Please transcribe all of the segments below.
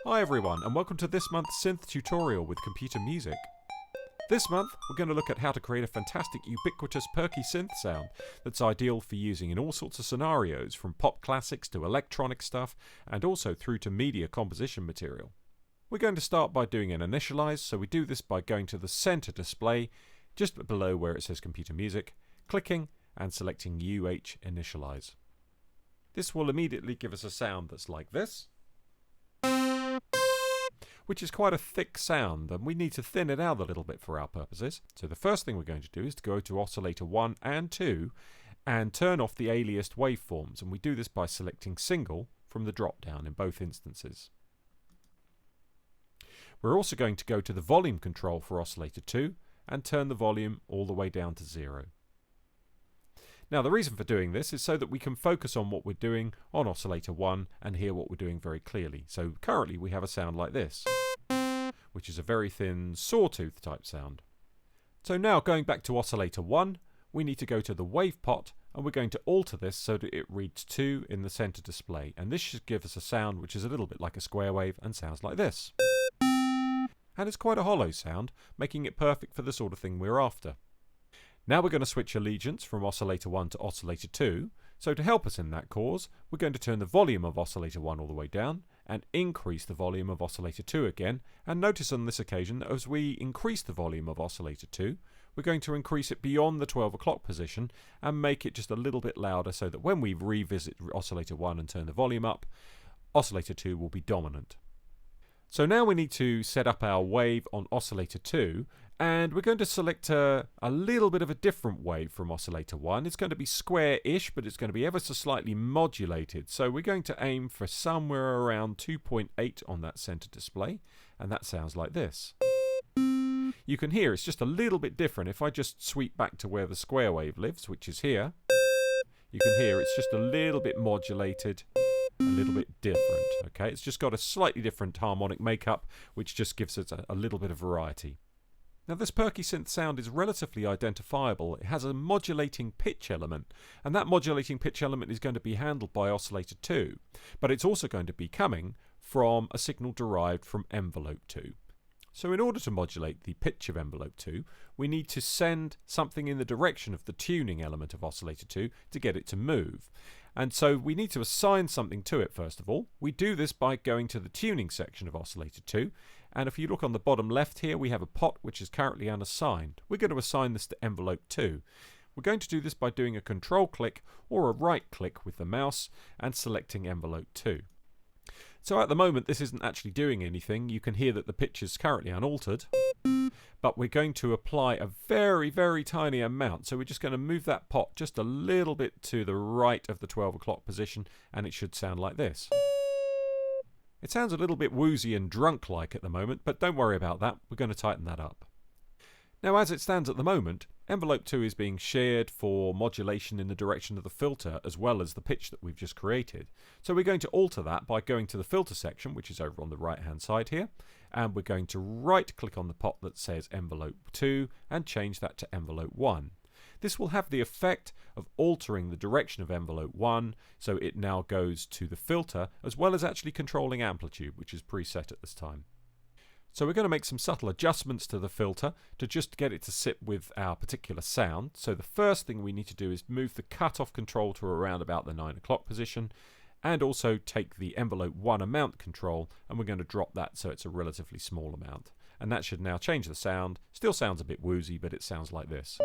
Hi everyone, and welcome to this month's synth tutorial with computer music. This month we're going to look at how to create a fantastic ubiquitous Perky synth sound that's ideal for using in all sorts of scenarios, from pop classics to electronic stuff and also through to media composition material. We're going to start by doing an initialize, so we do this by going to the center display just below where it says computer music, clicking and selecting UH initialize. This will immediately give us a sound that's like this, which is quite a thick sound, and we need to thin it out a little bit for our purposes. So the first thing we're going to do is to go to oscillator 1 and 2 and turn off the aliased waveforms, and we do this by selecting single from the drop down in both instances. We're also going to go to the volume control for oscillator 2 and turn the volume all the way down to 0. Now the reason for doing this is so that we can focus on what we're doing on oscillator 1 and hear what we're doing very clearly. So currently we have a sound like this, which is a very thin sawtooth type sound. So now going back to oscillator 1, we need to go to the wave pot and we're going to alter this so that it reads 2 in the center display, and this should give us a sound which is a little bit like a square wave and sounds like this. And it's quite a hollow sound, making it perfect for the sort of thing we're after. Now we're going to switch allegiance from oscillator 1 to oscillator 2, so to help us in that cause, we're going to turn the volume of oscillator 1 all the way down and increase the volume of oscillator 2 again, and notice on this occasion that as we increase the volume of oscillator 2, we're going to increase it beyond the 12 o'clock position and make it just a little bit louder so that when we revisit oscillator 1 and turn the volume up, oscillator 2 will be dominant. So now we need to set up our wave on oscillator 2, and we're going to select a little bit of a different wave from oscillator 1. It's going to be square-ish, but it's going to be ever so slightly modulated. So we're going to aim for somewhere around 2.8 on that center display, and that sounds like this. You can hear it's just a little bit different. If I just sweep back to where the square wave lives, which is here, you can hear it's just a little bit modulated, a little bit different. Okay, it's just got a slightly different harmonic makeup, which just gives it a little bit of variety. Now this Perky synth sound is relatively identifiable. It has a modulating pitch element, and that modulating pitch element is going to be handled by oscillator 2, but it's also going to be coming from a signal derived from envelope 2. So in order to modulate the pitch of envelope 2, we need to send something in the direction of the tuning element of oscillator 2 to get it to move. And so we need to assign something to it first of all. We do this by going to the tuning section of oscillator 2, and if you look on the bottom left here, we have a pot which is currently unassigned. We're going to assign this to envelope 2. We're going to do this by doing a control click or a right click with the mouse and selecting envelope 2. So at the moment this isn't actually doing anything. You can hear that the pitch is currently unaltered, but we're going to apply a very, very tiny amount. So we're just going to move that pot just a little bit to the right of the 12 o'clock position, and it should sound like this. It sounds a little bit woozy and drunk-like at the moment, but don't worry about that. We're going to tighten that up. Now as it stands at the moment, envelope 2 is being shared for modulation in the direction of the filter as well as the pitch that we've just created. So we're going to alter that by going to the filter section, which is over on the right hand side here, and we're going to right click on the pot that says envelope 2 and change that to envelope 1. This will have the effect of altering the direction of envelope 1, so it now goes to the filter as well as actually controlling amplitude, which is preset at this time. So we're going to make some subtle adjustments to the filter to just get it to sit with our particular sound. So the first thing we need to do is move the cutoff control to around about the 9 o'clock position, and also take the envelope 1 amount control, and we're going to drop that so it's a relatively small amount. And that should now change the sound. Still sounds a bit woozy, but it sounds like this.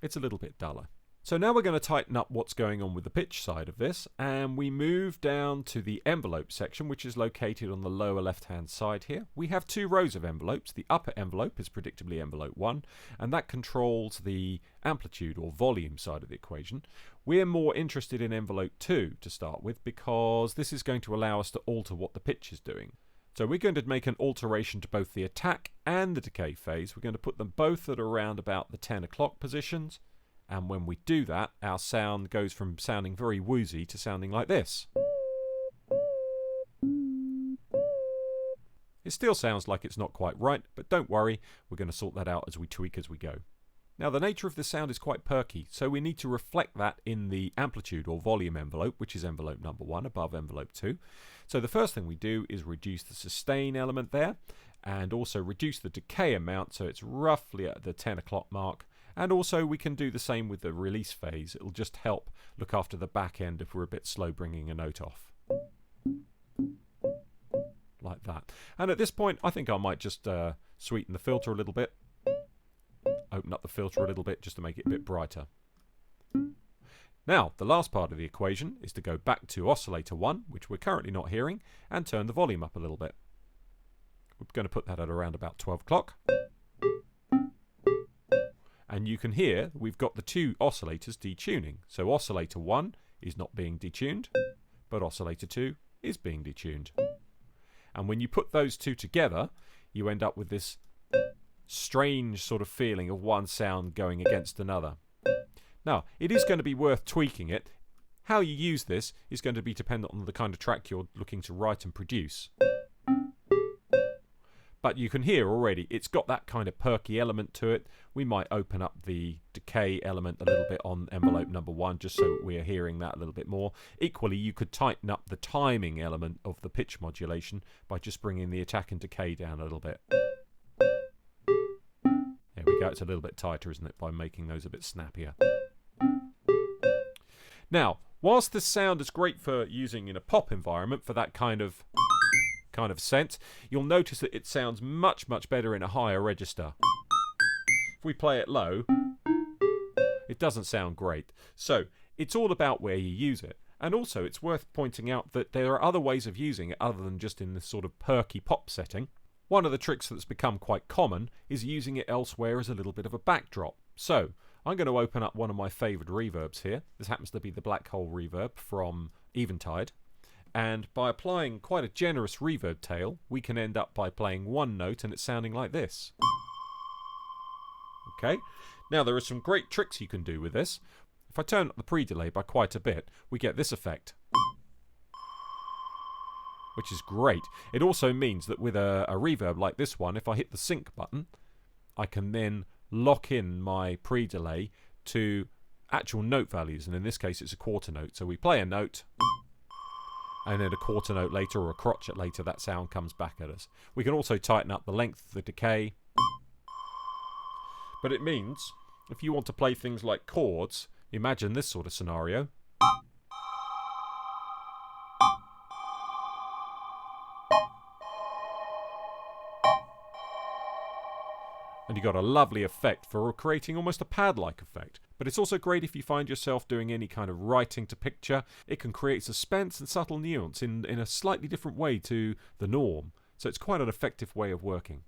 It's a little bit duller. So now we're going to tighten up what's going on with the pitch side of this, and we move down to the envelope section, which is located on the lower left hand side here. We have 2 rows of envelopes. The upper envelope is predictably envelope 1, and that controls the amplitude or volume side of the equation. We're more interested in envelope 2 to start with, because this is going to allow us to alter what the pitch is doing. So we're going to make an alteration to both the attack and the decay phase. We're going to put them both at around about the 10 o'clock positions. And when we do that, our sound goes from sounding very woozy to sounding like this. It still sounds like it's not quite right, but don't worry, we're going to sort that out as we tweak as we go. Now the nature of the sound is quite perky, so we need to reflect that in the amplitude or volume envelope, which is envelope number 1 above envelope 2. So the first thing we do is reduce the sustain element there, and also reduce the decay amount so it's roughly at the 10 o'clock mark. And also we can do the same with the release phase. It'll just help look after the back end if we're a bit slow bringing a note off. Like that. And at this point I think I might just sweeten the filter a little bit. Open up the filter a little bit just to make it a bit brighter. Now, the last part of the equation is to go back to oscillator 1, which we're currently not hearing, and turn the volume up a little bit. We're going to put that at around about 12 o'clock. And you can hear we've got the two oscillators detuning. So oscillator 1 is not being detuned, but oscillator 2 is being detuned. And when you put those two together, you end up with this strange sort of feeling of one sound going against another. Now, it is going to be worth tweaking it. How you use this is going to be dependent on the kind of track you're looking to write and produce. But you can hear already it's got that kind of perky element to it. We might open up the decay element a little bit on envelope number 1 just so we're hearing that a little bit more. Equally, you could tighten up the timing element of the pitch modulation by just bringing the attack and decay down a little bit. There we go, it's a little bit tighter, isn't it, by making those a bit snappier. Now, whilst this sound is great for using in a pop environment for that kind of sense, you'll notice that it sounds much better in a higher register. If we play it low, it doesn't sound great. So it's all about where you use it. And also it's worth pointing out that there are other ways of using it other than just in this sort of perky pop setting. One of the tricks that's become quite common is using it elsewhere as a little bit of a backdrop. So I'm going to open up one of my favourite reverbs here. This happens to be the Black Hole reverb from Eventide. And by applying quite a generous reverb tail, we can end up by playing one note and it's sounding like this. Okay, now there are some great tricks you can do with this. If I turn up the pre-delay by quite a bit, we get this effect, which is great. It also means that with a reverb like this one, if I hit the sync button, I can then lock in my pre-delay to actual note values, and in this case it's a quarter note. So we play a note, and then a quarter note later or a crotchet later, that sound comes back at us. We can also tighten up the length of the decay. But it means, if you want to play things like chords, imagine this sort of scenario. And you got a lovely effect for creating almost a pad-like effect. But it's also great if you find yourself doing any kind of writing to picture. It can create suspense and subtle nuance in a slightly different way to the norm. So it's quite an effective way of working.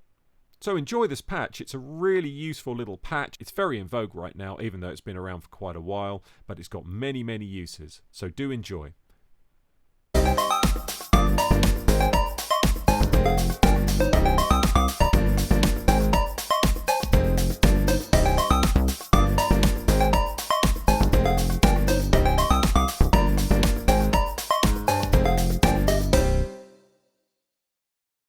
So enjoy this patch. It's a really useful little patch. It's very in vogue right now, even though it's been around for quite a while. But it's got many uses. So do enjoy.